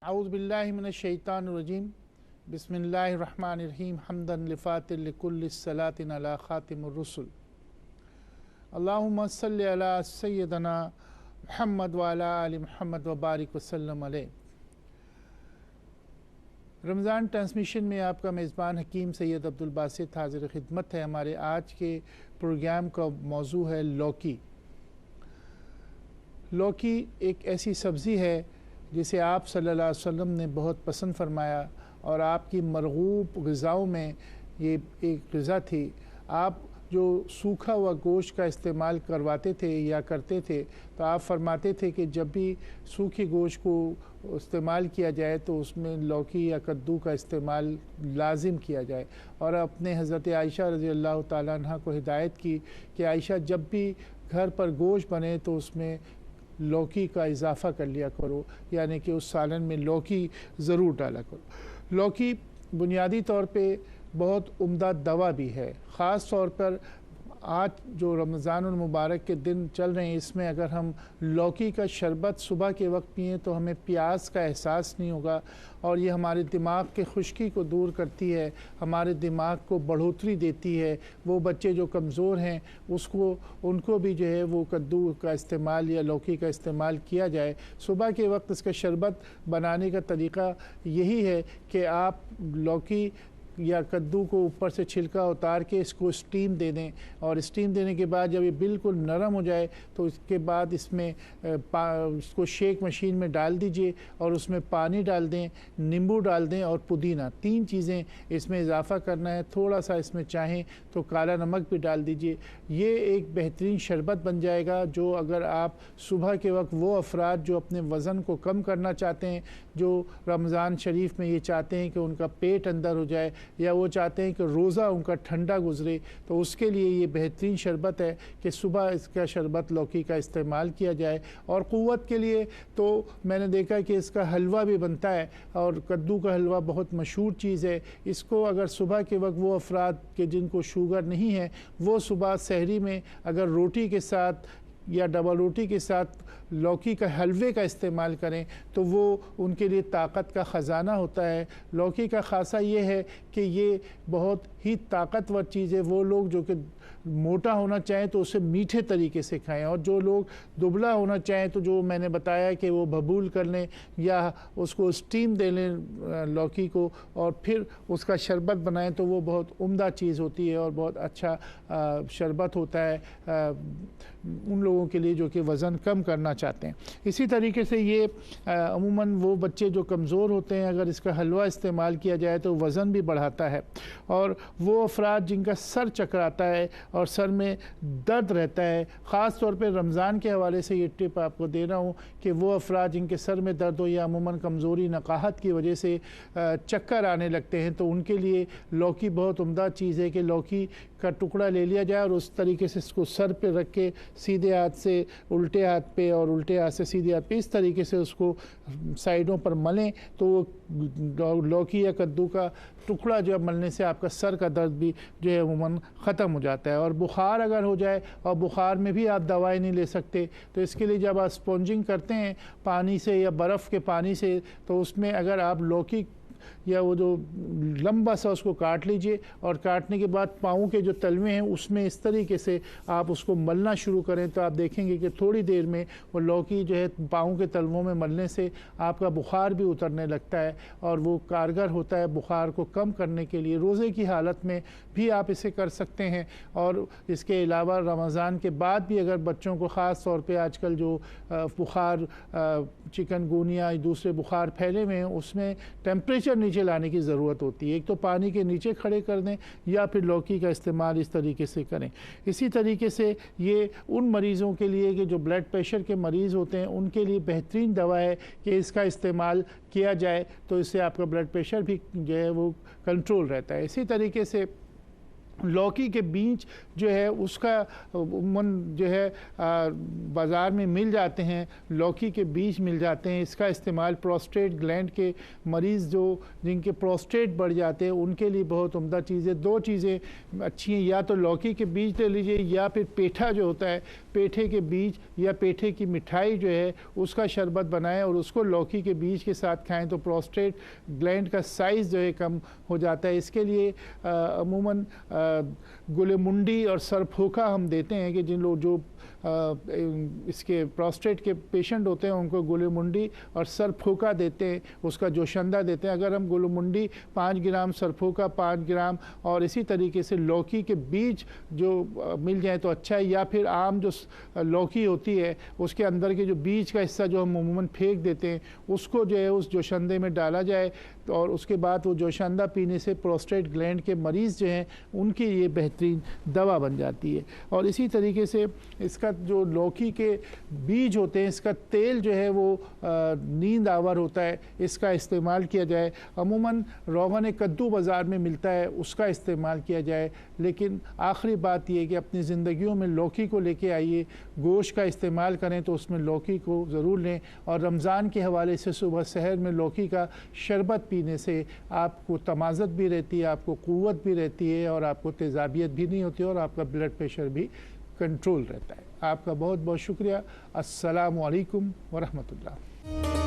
अऊज़ु बिल्लाहि मिनश्शैतानिर्रजीम बिस्मिल्लाहिर्रहमानिर्रहीम हम्दन लिफ़ातिल लिकुल्लि सलातिन अला ख़ातिमिर रुसुल अल्लाहुम्मा सल्लि अला सय्यदना मुहम्मद व अला आलि मुहम्मद व बारिक वसल्लम अलैहि। रमज़ान ट्रांसमिशन में आपका मेज़बान हकीम सैयद अब्दुल बासित हाज़िर खिदमत है। हमारे आज के प्रोग्राम का मौजू है लौकी। लौकी एक ऐसी सब्ज़ी है जिसे आप सल्लल्लाहु अलैहि वसल्लम ने बहुत पसंद फरमाया और आपकी मरगूब ग़िज़ाओं में ये एक ग़िज़ा थी। आप जो सूखा हुआ गोश्त का इस्तेमाल करवाते थे या करते थे, तो आप फरमाते थे कि जब भी सूखे गोश्त को इस्तेमाल किया जाए तो उसमें लौकी या कद्दू का इस्तेमाल लाजिम किया जाए। और अपने हज़रत आयशा रज़ी अल्लाह ताला अन्हा को हिदायत की कि आयशा, जब भी घर पर गोश्त बने तो उसमें लौकी का इजाफ़ा कर लिया करो, यानी कि उस सालन में लौकी ज़रूर डाला करो। लौकी बुनियादी तौर पे बहुत उम्दा दवा भी है। ख़ास तौर पर आज जो रमज़ानुल मुबारक के दिन चल रहे हैं, इसमें अगर हम लौकी का शरबत सुबह के वक्त पिएँ तो हमें प्यास का एहसास नहीं होगा और ये हमारे दिमाग के खुश्की को दूर करती है, हमारे दिमाग को बढ़ोतरी देती है। वो बच्चे जो कमज़ोर हैं उनको भी जो है वो कद्दू का इस्तेमाल या लौकी का इस्तेमाल किया जाए। सुबह के वक्त इसका शरबत बनाने का तरीक़ा यही है कि आप लौकी या कद्दू को ऊपर से छिलका उतार के इसको स्टीम दे दें और स्टीम देने के बाद जब ये बिल्कुल नरम हो जाए तो इसके बाद इसमें इसको शेक मशीन में डाल दीजिए और उसमें पानी डाल दें, नींबू डाल दें और पुदीना, 3 चीज़ें इसमें इजाफ़ा करना है। थोड़ा सा इसमें चाहें तो काला नमक भी डाल दीजिए। ये एक बेहतरीन शरबत बन जाएगा जो अगर आप सुबह के वक्त वो अफराद जो अपने वज़न को कम करना चाहते हैं, जो रमज़ान शरीफ में ये चाहते हैं कि उनका पेट अंदर हो जाए या वो चाहते हैं कि रोज़ा उनका ठंडा गुज़रे, तो उसके लिए ये बेहतरीन शरबत है कि सुबह इसका शरबत लौकी का इस्तेमाल किया जाए। और क़ुव्वत के लिए तो मैंने देखा कि इसका हलवा भी बनता है और कद्दू का हलवा बहुत मशहूर चीज़ है। इसको अगर सुबह के वक्त वो अफराद के जिनको शुगर नहीं है, वो सुबह सहरी में अगर रोटी के साथ या डबल रोटी के साथ लौकी का हलवे का इस्तेमाल करें तो वो उनके लिए ताकत का ख़जाना होता है। लौकी का ख़ासा ये है कि ये बहुत ही ताकतवर चीज़ है। वो लोग जो कि मोटा होना चाहें तो उसे मीठे तरीके से खाएं और जो लोग दुबला होना चाहें तो जो मैंने बताया कि वो भबूल कर लें या उसको स्टीम दे लें लौकी को और फिर उसका शरबत बनाएं तो वो बहुत उम्दा चीज़ होती है और बहुत अच्छा शरबत होता है उन लोगों के लिए जो कि वज़न कम करना चाहते हैं। इसी तरीके से ये अमूमन वो बच्चे जो कमज़ोर होते हैं, अगर इसका हलवा इस्तेमाल किया जाए तो वज़न भी बढ़ाता है। और वो अफराद जिनका सर चकराता है और सर में दर्द रहता है, ख़ास तौर पे रमज़ान के हवाले से ये टिप आपको दे रहा हूँ कि वो अफराद जिनके सर में दर्द हो या अमूमन कमज़ोरी नकाहत की वजह से चक्कर आने लगते हैं, तो उनके लिए लौकी बहुत उम्दा चीज़ है कि लौकी का टुकड़ा ले लिया जाए और उस तरीके से इसको सर पे रख के सीधे हाथ से उल्टे हाथ पे और उल्टे हाथ से सीधे हाथ पे इस तरीके से उसको साइडों पर मलें तो लौकी या कद्दू का टुकड़ा जो है मलने से आपका सर का दर्द भी जो है अमूमन ख़त्म हो जाता है। और बुखार अगर हो जाए और बुखार में भी आप दवाई नहीं ले सकते तो इसके लिए जब आप स्पॉन्जिंग करते हैं पानी से या बर्फ़ के पानी से, तो उसमें अगर आप लौकी या वो जो लंबा सा उसको काट लीजिए और काटने के बाद पाँव के जो तलवे हैं उसमें इस तरीके से आप उसको मलना शुरू करें तो आप देखेंगे कि थोड़ी देर में वो लौकी जो है पाँव के तलवों में मलने से आपका बुखार भी उतरने लगता है और वो कारगर होता है बुखार को कम करने के लिए। रोज़े की हालत में भी आप इसे कर सकते हैं। और इसके अलावा रमज़ान के बाद भी अगर बच्चों को ख़ास तौर पर आजकल जो बुखार चिकनगुनिया दूसरे बुखार फैले हुए हैं उसमें टेम्परेचर नीचे लाने की ज़रूरत होती है। एक तो पानी के नीचे खड़े कर दें या फिर लौकी का इस्तेमाल इस तरीके से करें। इसी तरीके से ये उन मरीज़ों के लिए कि जो ब्लड प्रेशर के मरीज़ होते हैं उनके लिए बेहतरीन दवा है कि इसका इस्तेमाल किया जाए तो इससे आपका ब्लड प्रेशर भी जो है वो कंट्रोल रहता है। इसी तरीके से लौकी के बीज जो है उसका उमूमन जो है बाज़ार में मिल जाते हैं, लौकी के बीज मिल जाते हैं। इसका इस्तेमाल प्रोस्टेट ग्लैंड के मरीज़ जो जिनके प्रोस्टेट बढ़ जाते हैं उनके लिए बहुत उम्दा चीज़ है। दो चीज़ें अच्छी हैं, या तो लौकी के बीज ले लीजिए या फिर पेठा जो होता है, पेठे के बीज या पेठे की मिठाई जो है उसका शरबत बनाएं और उसको लौकी के बीज के साथ खाएं तो प्रोस्टेट ग्लैंड का साइज़ जो है कम हो जाता है। इसके लिए अमूमन गुलेमुंडी और सरफोका हम देते हैं कि जिन लोग जो इसके प्रोस्टेट के पेशेंट होते हैं उनको गुलेमुंडी और सरफोका देते हैं, उसका जोशंदा देते हैं। अगर हम गुलेमुंडी 5 ग्राम, सरफोका 5 ग्राम और इसी तरीके से लौकी के बीज जो मिल जाए तो अच्छा है, या फिर आम जो लौकी होती है उसके अंदर के जो बीज का हिस्सा जो हम अमूमन फेंक देते हैं उसको जो है उस जोशंदे में डाला जाए और उसके बाद वो जोशंदा पीने से प्रोस्टेट ग्लैंड के मरीज़ जो हैं उनकी ये बेहतरीन दवा बन जाती है। और इसी तरीके से इसका जो लौकी के बीज होते हैं इसका तेल जो है वो नींद आवर होता है, इसका इस्तेमाल किया जाए। अमूमन रोगन कद्दू बाज़ार में मिलता है, उसका इस्तेमाल किया जाए। लेकिन आखिरी बात ये है कि अपनी ज़िंदगियों में लौकी को लेके आइए, गोश्त का इस्तेमाल करें तो उसमें लौकी को ज़रूर लें। और रमज़ान के हवाले से सुबह सहर में लौकी का शरबत पीने से आपको तमाज़त भी रहती है, आपको क़ुव्वत भी रहती है और आपको तेज़ाबियत भी नहीं होती और आपका ब्लड प्रेशर भी कंट्रोल रहता है। आपका बहुत बहुत शुक्रिया। अस्सलामु अलैकुम व रहमतुल्लाह।